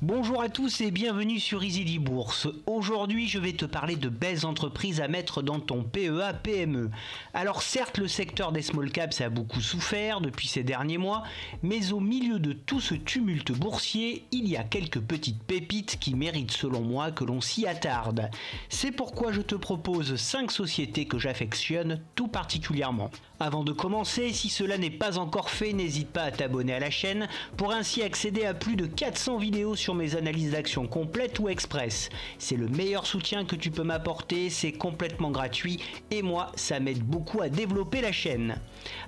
Bonjour à tous et bienvenue sur Easily Bourse. Aujourd'hui, je vais te parler de belles entreprises à mettre dans ton PEA-PME. Alors certes, le secteur des small caps a beaucoup souffert depuis ces derniers mois, mais au milieu de tout ce tumulte boursier, il y a quelques petites pépites qui méritent selon moi que l'on s'y attarde. C'est pourquoi je te propose 5 sociétés que j'affectionne tout particulièrement. Avant de commencer, si cela n'est pas encore fait, n'hésite pas à t'abonner à la chaîne pour ainsi accéder à plus de 400 vidéos sur mes analyses d'actions complètes ou express. C'est le meilleur soutien que tu peux m'apporter, c'est complètement gratuit et moi, ça m'aide beaucoup à développer la chaîne.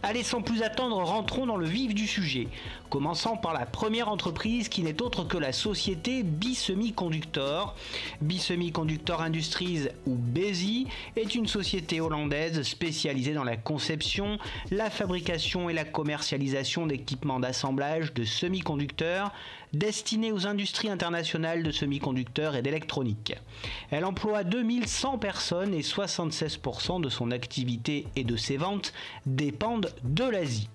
Allez, sans plus attendre, rentrons dans le vif du sujet. Commençant par la première entreprise qui n'est autre que la société BE Semiconductor. BE Semiconductor Industries ou BESI est une société hollandaise spécialisée dans la conception, la fabrication et la commercialisation d'équipements d'assemblage de semi-conducteurs destinés aux industries internationales de semi-conducteurs et d'électronique. Elle emploie 2100 personnes et 76% de son activité et de ses ventes dépendent de l'Asie.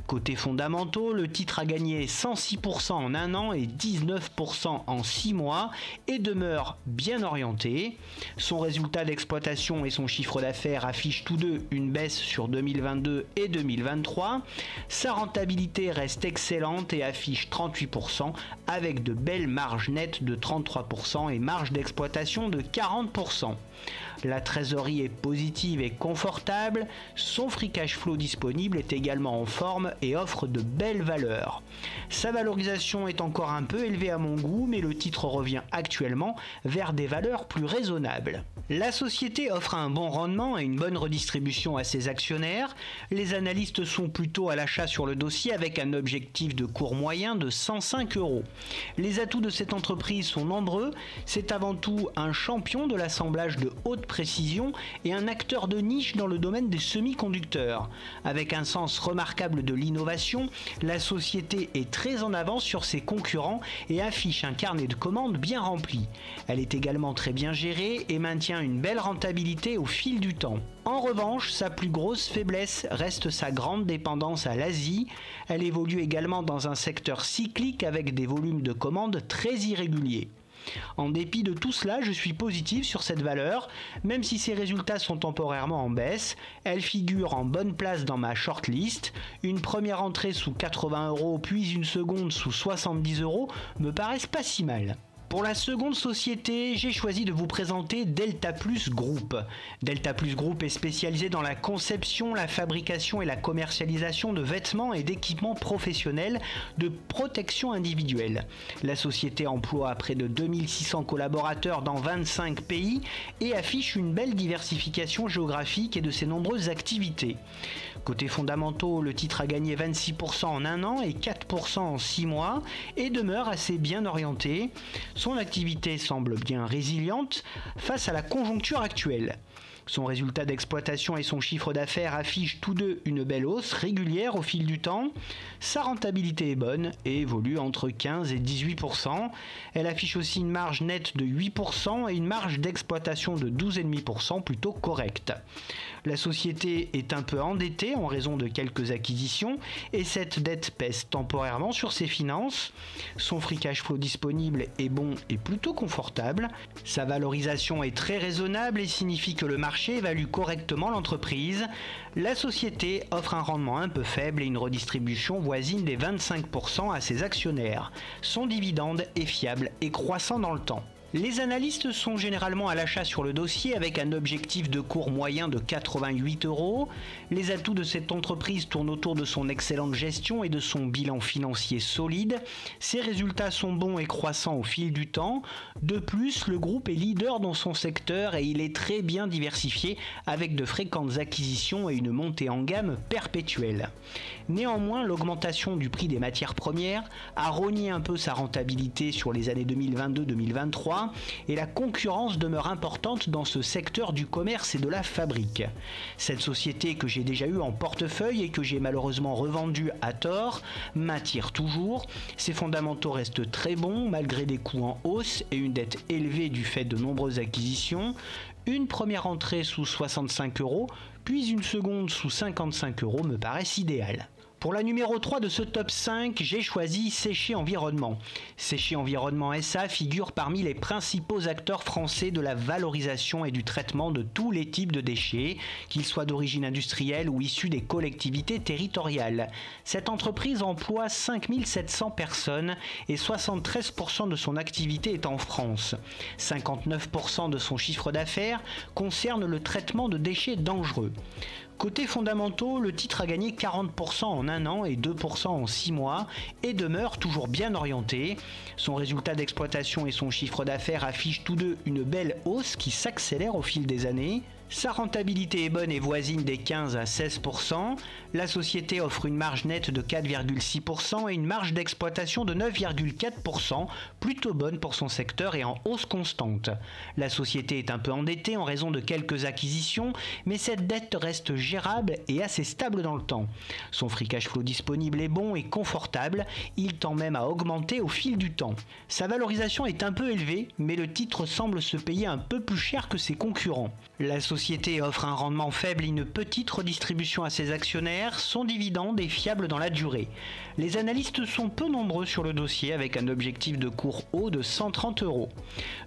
Côté fondamentaux, le titre a gagné 106% en un an et 19% en 6 mois et demeure bien orienté. Son résultat d'exploitation et son chiffre d'affaires affichent tous deux une baisse sur 2022 et 2023. Sa rentabilité reste excellente et affiche 38% avec de belles marges nettes de 33% et marge d'exploitation de 40%. La trésorerie est positive et confortable, son free cash flow disponible est également en forme et offre de belles valeurs. Sa valorisation est encore un peu élevée à mon goût, mais le titre revient actuellement vers des valeurs plus raisonnables. La société offre un bon rendement et une bonne redistribution à ses actionnaires. Les analystes sont plutôt à l'achat sur le dossier avec un objectif de cours moyen de 105 €. Les atouts de cette entreprise sont nombreux. C'est avant tout un champion de l'assemblage de haute précision et un acteur de niche dans le domaine des semi-conducteurs. Avec un sens remarquable de l'innovation, la société est très en avance sur ses concurrents et affiche un carnet de commandes bien rempli. Elle est également très bien gérée et maintient une belle rentabilité au fil du temps. En revanche, sa plus grosse faiblesse reste sa grande dépendance à l'Asie. Elle évolue également dans un secteur cyclique avec des volumes de commandes très irréguliers. En dépit de tout cela, je suis positif sur cette valeur, même si ses résultats sont temporairement en baisse. Elle figure en bonne place dans ma shortlist. Une première entrée sous 80 € puis une seconde sous 70 € me paraissent pas si mal. Pour la seconde société, j'ai choisi de vous présenter Delta Plus Group. Delta Plus Group est spécialisé dans la conception, la fabrication et la commercialisation de vêtements et d'équipements professionnels de protection individuelle. La société emploie près de 2600 collaborateurs dans 25 pays et affiche une belle diversification géographique et de ses nombreuses activités. Côté fondamentaux, le titre a gagné 26% en un an et 4% en 6 mois et demeure assez bien orienté. Son activité semble bien résiliente face à la conjoncture actuelle. Son résultat d'exploitation et son chiffre d'affaires affichent tous deux une belle hausse régulière au fil du temps. Sa rentabilité est bonne et évolue entre 15 et 18%. Elle affiche aussi une marge nette de 8% et une marge d'exploitation de 12,5% plutôt correcte. La société est un peu endettée en raison de quelques acquisitions et cette dette pèse temporairement sur ses finances. Son free cash flow disponible est bon et plutôt confortable. Sa valorisation est très raisonnable et signifie que le marché évalue correctement l'entreprise. La société offre un rendement un peu faible et une redistribution voisine des 25% à ses actionnaires. Son dividende est fiable et croissant dans le temps. Les analystes sont généralement à l'achat sur le dossier avec un objectif de cours moyen de 88 €. Les atouts de cette entreprise tournent autour de son excellente gestion et de son bilan financier solide. Ses résultats sont bons et croissants au fil du temps. De plus, le groupe est leader dans son secteur et il est très bien diversifié avec de fréquentes acquisitions et une montée en gamme perpétuelle. Néanmoins, l'augmentation du prix des matières premières a rogné un peu sa rentabilité sur les années 2022-2023 et la concurrence demeure importante dans ce secteur du commerce et de la fabrique. Cette société que j'ai déjà eue en portefeuille et que j'ai malheureusement revendue à tort m'attire toujours. Ses fondamentaux restent très bons malgré des coûts en hausse et une dette élevée du fait de nombreuses acquisitions. Une première entrée sous 65 €, puis une seconde sous 55 € me paraissent idéales. Pour la numéro 3 de ce top 5, j'ai choisi Séché Environnement. Séché Environnement SA figure parmi les principaux acteurs français de la valorisation et du traitement de tous les types de déchets, qu'ils soient d'origine industrielle ou issus des collectivités territoriales. Cette entreprise emploie 5700 personnes et 73% de son activité est en France. 59% de son chiffre d'affaires concerne le traitement de déchets dangereux. Côté fondamentaux, le titre a gagné 40% en un an et 2% en 6 mois et demeure toujours bien orienté. Son résultat d'exploitation et son chiffre d'affaires affichent tous deux une belle hausse qui s'accélère au fil des années. Sa rentabilité est bonne et voisine des 15 à 16%. La société offre une marge nette de 4,6% et une marge d'exploitation de 9,4%, plutôt bonne pour son secteur et en hausse constante. La société est un peu endettée en raison de quelques acquisitions, mais cette dette reste gérable et assez stable dans le temps. Son free cash flow disponible est bon et confortable, il tend même à augmenter au fil du temps. Sa valorisation est un peu élevée, mais le titre semble se payer un peu plus cher que ses concurrents. La société offre un rendement faible et une petite redistribution à ses actionnaires, son dividende est fiable dans la durée. Les analystes sont peu nombreux sur le dossier avec un objectif de cours haut de 130 €.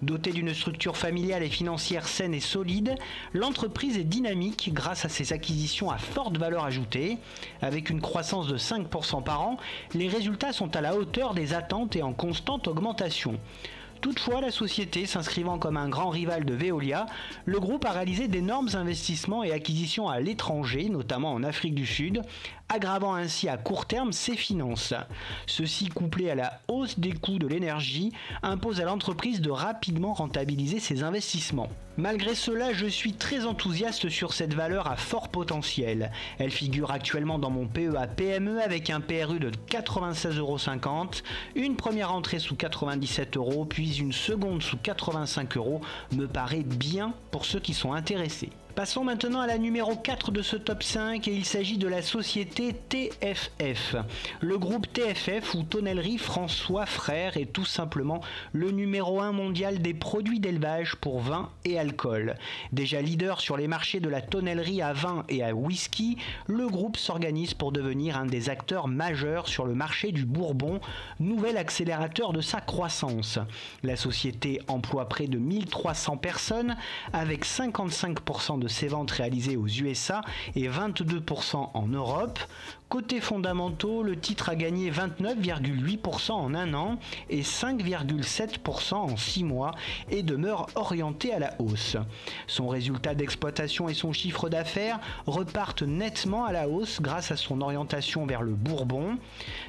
Dotée d'une structure familiale et financière saine et solide, l'entreprise est dynamique grâce à ses acquisitions à forte valeur ajoutée. Avec une croissance de 5% par an, les résultats sont à la hauteur des attentes et en constante augmentation. Toutefois, la société s'inscrivant comme un grand rival de Veolia, le groupe a réalisé d'énormes investissements et acquisitions à l'étranger, notamment en Afrique du Sud, aggravant ainsi à court terme ses finances. Ceci, couplé à la hausse des coûts de l'énergie, impose à l'entreprise de rapidement rentabiliser ses investissements. Malgré cela, je suis très enthousiaste sur cette valeur à fort potentiel. Elle figure actuellement dans mon PEA PME avec un PRU de 96,50 €, une première entrée sous 97 €, puis une seconde sous 85 € me paraît bien pour ceux qui sont intéressés. Passons maintenant à la numéro 4 de ce top 5 et il s'agit de la société TFF. Le groupe TFF ou Tonnellerie François Frères est tout simplement le numéro 1 mondial des produits d'élevage pour vin et alcool. Déjà leader sur les marchés de la tonnellerie à vin et à whisky, le groupe s'organise pour devenir un des acteurs majeurs sur le marché du bourbon, nouvel accélérateur de sa croissance. La société emploie près de 1300 personnes avec 55% de ses ventes réalisées aux USA et 22% en Europe. Côté fondamentaux, le titre a gagné 29,8% en un an et 5,7% en 6 mois et demeure orienté à la hausse. Son résultat d'exploitation et son chiffre d'affaires repartent nettement à la hausse grâce à son orientation vers le bourbon.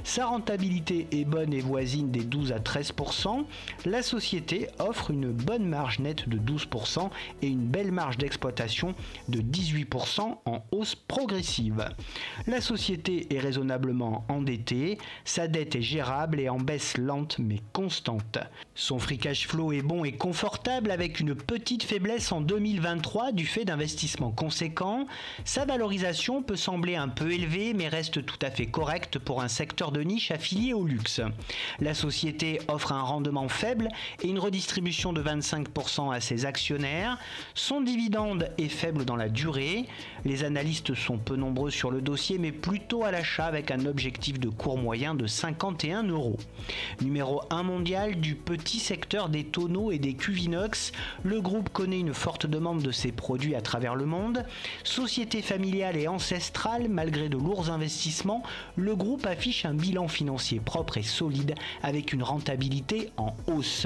Sa rentabilité est bonne et voisine des 12 à 13%. La société offre une bonne marge nette de 12% et une belle marge d'exploitation de 18% en hausse progressive. La société est raisonnablement endettée, sa dette est gérable et en baisse lente mais constante. Son free cash flow est bon et confortable avec une petite faiblesse en 2023 du fait d'investissements conséquents. Sa valorisation peut sembler un peu élevée mais reste tout à fait correcte pour un secteur de niche affilié au luxe. La société offre un rendement faible et une redistribution de 25% à ses actionnaires. Son dividende est faible dans la durée. Les analystes sont peu nombreux sur le dossier mais plutôt à l'achat avec un objectif de cours moyen de 51 €. Numéro 1 mondial du petit secteur des tonneaux et des cuves inox, le groupe connaît une forte demande de ses produits à travers le monde. Société familiale et ancestrale, malgré de lourds investissements, le groupe affiche un bilan financier propre et solide avec une rentabilité en hausse.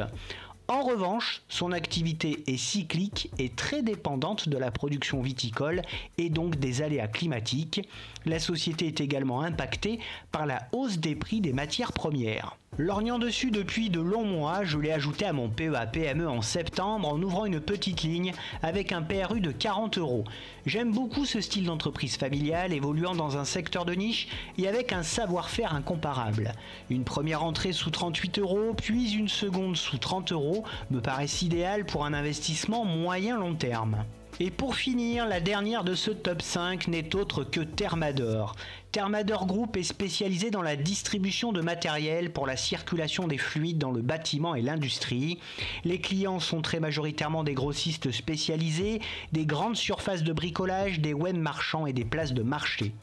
En revanche, son activité est cyclique et très dépendante de la production viticole et donc des aléas climatiques. La société est également impactée par la hausse des prix des matières premières. Lorgnant dessus depuis de longs mois, je l'ai ajouté à mon PEA PME en septembre en ouvrant une petite ligne avec un PRU de 40 €. J'aime beaucoup ce style d'entreprise familiale évoluant dans un secteur de niche et avec un savoir-faire incomparable. Une première entrée sous 38 €, puis une seconde sous 30 € me paraissent idéales pour un investissement moyen-long terme. Et pour finir, la dernière de ce top 5 n'est autre que Thermador. Thermador Group est spécialisé dans la distribution de matériel pour la circulation des fluides dans le bâtiment et l'industrie. Les clients sont très majoritairement des grossistes spécialisés, des grandes surfaces de bricolage, des web marchands et des places de marché.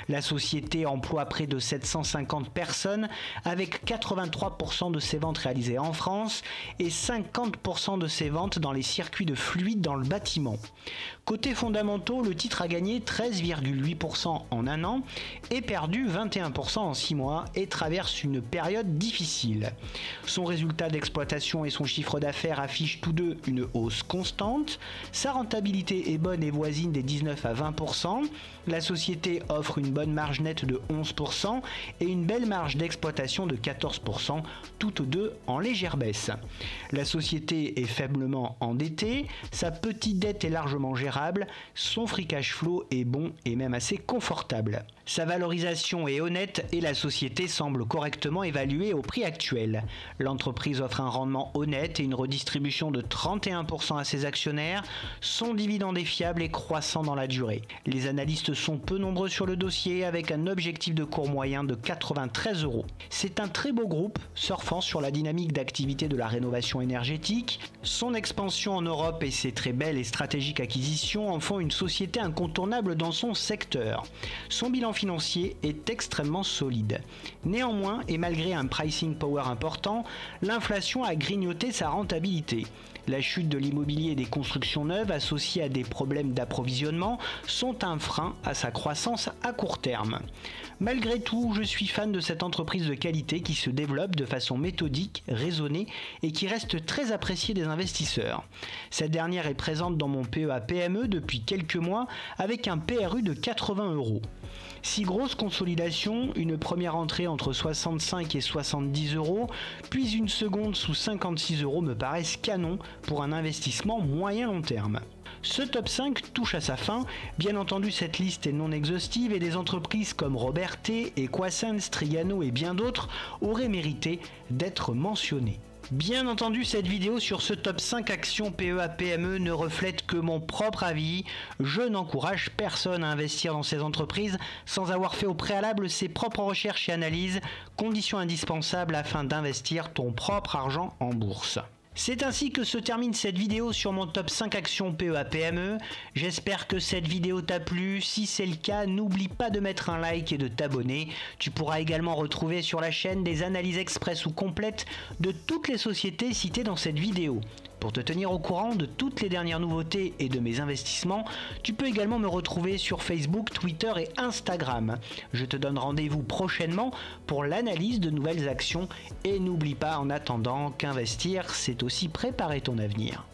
La société emploie près de 750 personnes avec 83% de ses ventes réalisées en France et 50% de ses ventes dans les circuits de fluides dans le bâtiment. Côté fondamentaux, le titre a gagné 13,8% en un an et perdu 21% en 6 mois et traverse une période difficile. Son résultat d'exploitation et son chiffre d'affaires affichent tous deux une hausse constante. Sa rentabilité est bonne et voisine des 19 à 20%. La société offre une bonne marge nette de 11% et une belle marge d'exploitation de 14%, toutes deux en légère baisse. La société est faiblement endettée, sa petite dette est largement gérable, son free cash flow est bon et même assez confortable. Sa valorisation est honnête et la société semble correctement évaluée au prix actuel. L'entreprise offre un rendement honnête et une redistribution de 31% à ses actionnaires. Son dividende est fiable et croissant dans la durée. Les analystes sont peu nombreux sur le dossier avec un objectif de cours moyen de 93 €. C'est un très beau groupe surfant sur la dynamique d'activité de la rénovation énergétique. Son expansion en Europe et ses très belles et stratégiques acquisitions en font une société incontournable dans son secteur. Son bilan financier est extrêmement solide. Néanmoins, et malgré un pricing power important, l'inflation a grignoté sa rentabilité. La chute de l'immobilier et des constructions neuves associées à des problèmes d'approvisionnement sont un frein à sa croissance à court terme. Malgré tout, je suis fan de cette entreprise de qualité qui se développe de façon méthodique, raisonnée et qui reste très appréciée des investisseurs. Cette dernière est présente dans mon PEA-PME depuis quelques mois avec un PRU de 80 €. Si grosse consolidation, une première entrée entre 65 et 70 €, puis une seconde sous 56 € me paraissent canon pour un investissement moyen-long terme. Ce top 5 touche à sa fin. Bien entendu, cette liste est non exhaustive et des entreprises comme Robertet, Equasens, Trigano et bien d'autres auraient mérité d'être mentionnées. Bien entendu, cette vidéo sur ce top 5 actions PEA-PME ne reflète que mon propre avis. Je n'encourage personne à investir dans ces entreprises sans avoir fait au préalable ses propres recherches et analyses, condition indispensable afin d'investir ton propre argent en bourse. C'est ainsi que se termine cette vidéo sur mon top 5 actions PEA-PME. J'espère que cette vidéo t'a plu. Si c'est le cas, n'oublie pas de mettre un like et de t'abonner. Tu pourras également retrouver sur la chaîne des analyses express ou complètes de toutes les sociétés citées dans cette vidéo. Pour te tenir au courant de toutes les dernières nouveautés et de mes investissements, tu peux également me retrouver sur Facebook, Twitter et Instagram. Je te donne rendez-vous prochainement pour l'analyse de nouvelles actions et n'oublie pas en attendant qu'investir, c'est aussi préparer ton avenir.